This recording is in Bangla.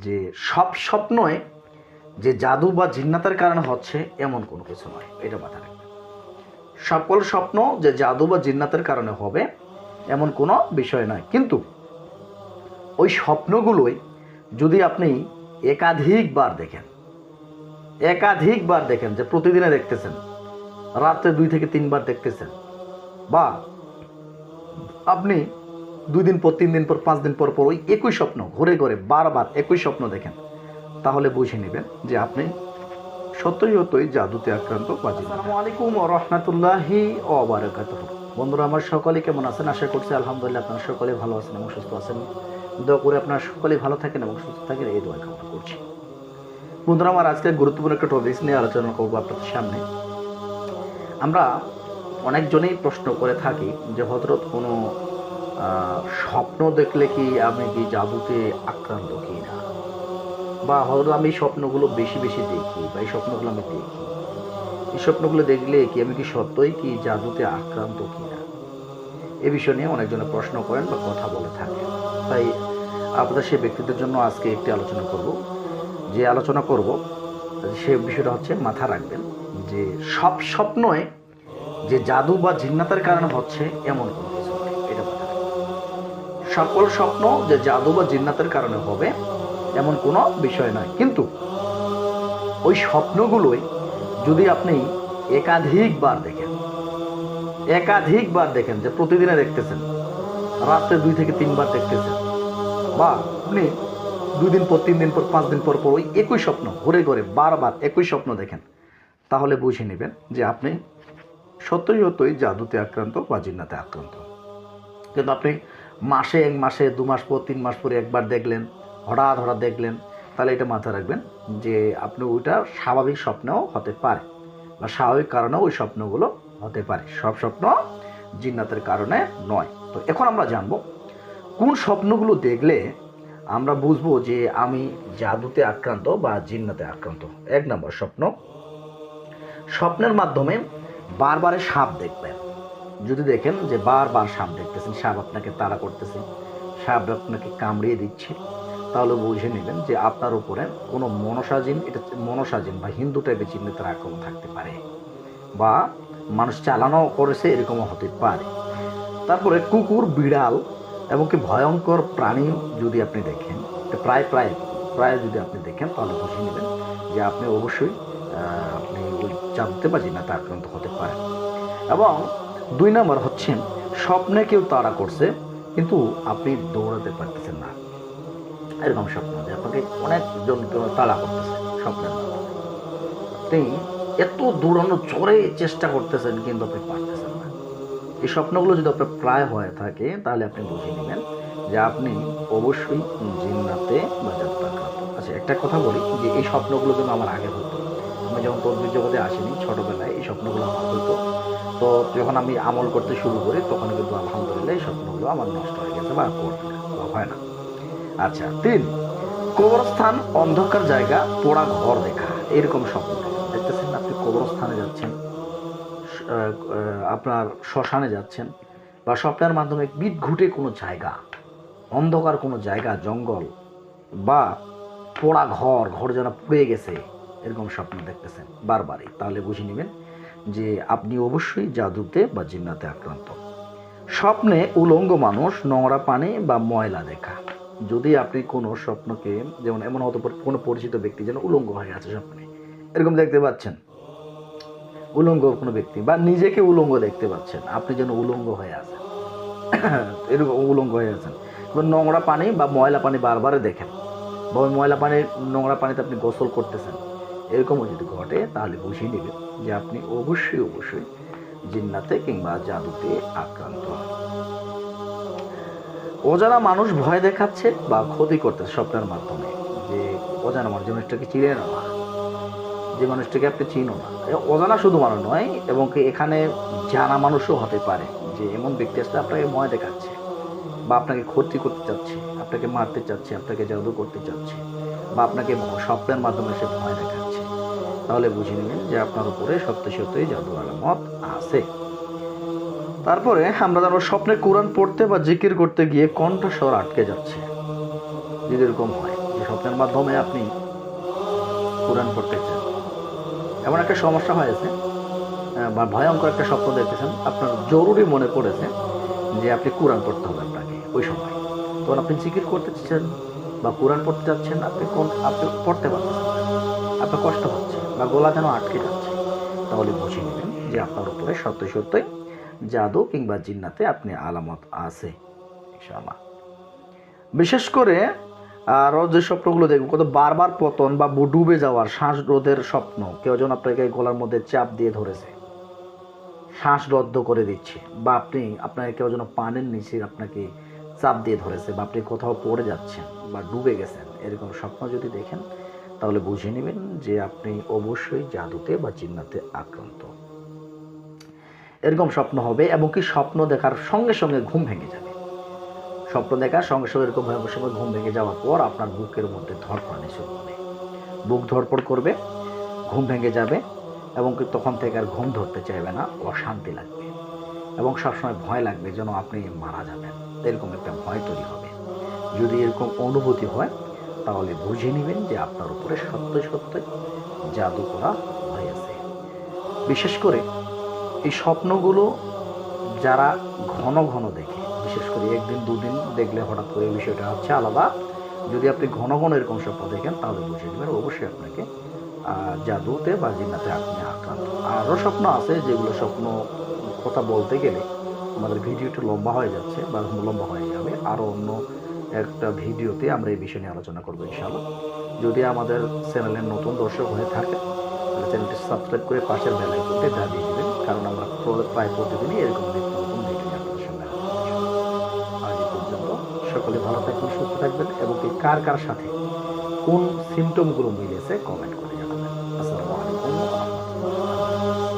যে সব স্বপ্নই যে জাদু বা জিন্নাতের কারণে হচ্ছে এমন কোনো কিছু নয়, এটা মাথায় রাখবেন। সকল স্বপ্ন যে জাদু বা জিন্নাতের কারণে হবে এমন কোনো বিষয় নয়, কিন্তু ওই স্বপ্নগুলোই যদি আপনি একাধিকবার দেখেন যে প্রতিদিনে দেখতেছেন, রাত্রে 2 থেকে 3 বার দেখতেছেন, বা আপনি 2 দিন পর 3 দিন পর 5 দিন পর ওই একই স্বপ্ন ঘুরে ঘুরে বারবার একই স্বপ্ন দেখেন, তাহলে বুঝে নেবেন যে আপনি সত্যই জাদুতে আক্রান্ত। আসসালামু আলাইকুম ওয়া রাহমাতুল্লাহি ওয়া বারাকাতুহু। বন্ধুরা আমার সকলে কেমন আছেন? আশা করছি আলহামদুলিল্লাহ আপনারা সকলে ভালো আছেন এবং সুস্থ আছেন। দোয়া করে আপনারা সকলেই ভালো থাকেন এবং সুস্থ থাকেন, এই দোয়া কামনা করছি। বন্ধুরা আমার আজকে গুরুত্বপূর্ণ একটা টপিক নিয়ে আলোচনা করবো আপনাদের সামনে। আমরা অনেকজনেই প্রশ্ন করে থাকি যে হযরত কোনো স্বপ্ন দেখলে কি আমি কি জাদুতে আক্রান্ত কি না, বা হয়তো আমি এই স্বপ্নগুলো বেশি দেখি, বা এই স্বপ্নগুলো আমি দেখি, এই স্বপ্নগুলো দেখলে কি আমি কি সত্যই কি জাদুতে আক্রান্ত কি না, এ বিষয় নিয়ে অনেকজনে প্রশ্ন করেন বা কথা বলে থাকে। তাই আপনাদের সেই ব্যক্তিদের জন্য আজকে একটি আলোচনা করব। যে আলোচনা করব সে বিষয়টা হচ্ছে, মাথা রাখবেন যে সব স্বপ্নই যে জাদু বা জিন্নাতের কারণে হচ্ছে এমন কোনো কিছু নয়, এটা মাথা রাখবেন। সকল স্বপ্ন যে জাদু বা জিন্নাতের কারণে হবে এমন কোনো বিষয় নয়, কিন্তু ওই স্বপ্নগুলোই যদি আপনি একাধিকবার দেখেন যে প্রতিদিনে দেখতেছেন, রাত্রে 2 থেকে 3 বার দেখতেছেন, বা আপনি 2 দিন পর 3 দিন পর 5 দিন পর ওই একই স্বপ্ন ঘুরে ঘুরে বারবার একই স্বপ্ন দেখেন, তাহলে বুঝে নেবেন যে আপনি সত্যই জাদুতে আক্রান্ত বা জিন্নাতে আক্রান্ত। কিন্তু আপনি মাসে 1 মাসে 2 মাস পর 3 মাস পরে একবার দেখলেন, হঠাৎ দেখলেন, তাহলে এটা মাথায় রাখবেন যে আপনি ওইটা স্বাভাবিক স্বপ্নও হতে পারে, বা স্বাভাবিক কারণেও ওই স্বপ্নগুলো হতে পারে। সব স্বপ্ন জিন্নাতের কারণে নয়। তো এখন আমরা জানবো কোন স্বপ্নগুলো দেখলে আমরা বুঝবো যে আমি জাদুতে আক্রান্ত বা জিন্নাতে আক্রান্ত। 1 নম্বর স্বপ্ন, স্বপ্নের মাধ্যমে বারবারে সাপ দেখবেন। যদি দেখেন যে বারবার সাপ দেখতেছেন, সাপ আপনাকে তাড়া করতেছে, সাপ আপনাকে কামড়িয়ে দিচ্ছে, তাহলে বুঝে নেবেন যে আপনার উপরে কোনো মনসা জিন বা হিন্দু টাইপের জিন্নাতের আক্রমণ থাকতে পারে, বা মানুষ চালানো করেছে এরকমও হতে পারে। তারপরে কুকুর, বিড়াল এমনকি ভয়ঙ্কর প্রাণী যদি আপনি দেখেন, প্রায় যদি আপনি দেখেন, তাহলে বুঝে নেবেন যে আপনি অবশ্যই আপনি ওই জাদুতে বা জিন্নাতে আক্রান্ত হতে পারেন। এবং 2 নম্বর হচ্ছে, স্বপ্নে কেউ তাড়া করছে কিন্তু আপনি দৌড়াতে পারতেছেন না, এরকম স্বপ্ন যে আপনাকে অনেকজন কেউ তাড়া করতেছে স্বপ্নের মাধ্যমে, আপনি এত দৌড়ানোর জোরে চেষ্টা করতেছেন কিন্তু আপনি পারতেছেন না। এই স্বপ্নগুলো যদি আপনার প্রায় হয়ে থাকে, তাহলে আপনি বুঝে নেবেন যে আপনি অবশ্যই জিন্নাতে বা জাদুতে আক্রান্ত। আচ্ছা, একটা কথা বলি যে এই স্বপ্নগুলো কিন্তু আমার আগে হতো। আমি যখন তদ্বির জগতে আসিনি, ছোটবেলায় এই স্বপ্নগুলো আমার হতো। তো যখন আমি আমল করতে শুরু করি, তখন কিন্তু আলহামদুলিল্লাহ এই স্বপ্নগুলো আমার নষ্ট হয়ে গেছে, বা করবে না বা হয় না। আচ্ছা, 3, কবরস্থান, অন্ধকার জায়গা, পোড়া ঘর দেখা, এরকম স্বপ্ন দেখতেছেন। আপনি কবরস্থানে যাচ্ছেন, আপনার শ্মশানে যাচ্ছেন, বা স্বপ্নের মাধ্যমে বিদঘুটে কোনো জায়গা, অন্ধকার কোনো জায়গা, জঙ্গল, বা পোড়া ঘর যেন পুড়ে গেছে, এরকম স্বপ্ন দেখতেছেন বারবারই, তাহলে বুঝে নেবেন যে আপনি অবশ্যই জাদুতে বা জিন্নাতে আক্রান্ত। স্বপ্নে উলঙ্গ মানুষ, নোংরা পানি বা ময়লা দেখা। যদি আপনি কোনো স্বপ্নকে, যেমন এমন হতে পারে কোনো পরিচিত ব্যক্তি যেন উলঙ্গ হয়ে আছে স্বপ্নে, এরকম দেখতে পাচ্ছেন, উলঙ্গ কোনো ব্যক্তি, বা নিজেকে উলঙ্গ দেখতে পাচ্ছেন, আপনি যেন উলঙ্গ হয়ে আছেন, এরকম উলঙ্গ হয়ে আছেন, নোংরা পানি বা ময়লা পানি বারবার দেখেন, বা ওই নোংরা পানিতে আপনি গোসল করতেছেন, এরকমও যদি ঘটে, তাহলে বুঝিয়ে নেবেন যে আপনি অবশ্যই জিন্নাতে কিংবা জাদুতে আক্রান্ত। অজানা মানুষ ভয় দেখাচ্ছে বা ক্ষতি করতেছে স্বপ্নের মাধ্যমে, যে অজানা মানুষ, যে মানুষটাকে চিনে না, যে মানুষটাকে আপনি চিনো না, অজানা শুধু মানুষ নয়, এবং এখানে জানা মানুষও হতে পারে, যে এমন ব্যক্তি আসলে আপনাকে ভয় দেখাচ্ছে, বা আপনাকে ক্ষতি করতে চাচ্ছে, আপনাকে মারতে চাচ্ছে, আপনাকে জাদু করতে চাচ্ছে, বা আপনাকে স্বপ্নের মাধ্যমে সে ভয় দেখাচ্ছে, তাহলে বুঝে নেবেন যে আপনার উপরে সত্যই জাদু আলামত আছে। তারপরে আমরা জানবো, স্বপ্নে কোরআন পড়তে বা জিকির করতে গিয়ে কণ্ঠস্বর আটকে যাচ্ছে। যদি এরকম হয় যে স্বপ্নের মাধ্যমে আপনি কোরআন পড়তেছেন, এমন একটা সমস্যা হয়েছে বা ভয়ঙ্কর একটা স্বপ্ন দেখতেছেন, আপনার জরুরি মনে পড়েছে যে আপনি কোরআন পড়তে হবে আপনাকে ওই সময়, তখন আপনি জিকির করতে চাচ্ছেন বা কোরআন পড়তে যাচ্ছেন, আপনি পড়তে পারতেছেন না, আপনার কষ্ট হচ্ছে বা গলা যেন আটকে যাচ্ছে, তাহলে বুঝে নেবেন যে আপনার উপরে সত্যি সত্যই জাদু কিংবা জিন্নাতে আপনি আলামত আছে ইনশাআল্লাহ। বিশেষ করে আরও যে স্বপ্নগুলো দেখবেন, কত বারবার পতন বা ডুবে যাওয়ার শ্বাসরোধের স্বপ্ন, কেউ যেন আপনাকে গলার মধ্যে চাপ দিয়ে ধরেছে, শ্বাস রদ্ধ করে দিচ্ছে, বা আপনাকে কেউ যেন পানির নিচে আপনাকে চাপ দিয়ে ধরেছে, বা আপনি কোথাও পড়ে যাচ্ছেন বা ডুবে গেছেন, এরকম স্বপ্ন যদি দেখেন তাহলে বুঝে নেবেন যে আপনি অবশ্যই জাদুতে বা জিন্নাতে আক্রান্ত। এরকম স্বপ্ন হবে এবং কি স্বপ্ন দেখার সঙ্গে সঙ্গে ঘুম ভেঙে যাবে। স্বপ্ন দেখার সঙ্গে সঙ্গে এরকম ভয়ঙ্কর সময় ঘুম ভেঙে যাওয়ার পর আপনার বুকের মধ্যে ধড়ফড়ানি শুরু হবে, বুক ধড়ফড় করবে, ঘুম ভেঙে যাবে এবং কি তখন থেকে আর ঘুম ধরতে চাইবে না, অশান্তি লাগবে এবং সবসময় ভয় লাগবে যেন আপনি মারা যাবেন, এরকম একটা ভয় তৈরি হবে। যদি এরকম অনুভূতি হয় তাহলে বুঝে নেবেন যে আপনার উপরে সত্যই সত্যই জাদু করা হয়েছে। বিশেষ করে এই স্বপ্নগুলো যারা ঘন ঘন দেখে, বিশেষ করে একদিন দুদিন দেখলে হঠাৎ করে এই বিষয়টা হচ্ছে আলাদা, যদি আপনি ঘন ঘন এরকম স্বপ্ন দেখেন তাহলে বুঝে নেবেন অবশ্যই আপনাকে জাদুতে বা জিন্নাতে আপনি আক্রান্ত। আরও স্বপ্ন আছে যেগুলো স্বপ্ন কথা বলতে গেলে আমাদের ভিডিওটা লম্বা হয়ে যাচ্ছে বা লম্বা হয়ে যাবে, আরও অন্য একটা ভিডিওতে আমরা এই বিষয় নিয়ে আলোচনা করবো ইনশাআল্লাহ। যদি আমাদের চ্যানেলের নতুন দর্শক হয়ে থাকে তাহলে চ্যানেলটি সাবস্ক্রাইব করে পাশের বেল আইকনটি দাবিয়ে দেবেন, কারণ আমরা প্রায় প্রতিদিনই এরকম নিত্য নতুন ভিডিও নিয়ে আপনাদের সামনে হাজির হই। আজ এই পর্যন্ত, সকলে ভালো থাকবেন, সুস্থ থাকবেন এবং কার কার সাথে কোন সিমটমগুলো মিলেছে কমেন্ট করে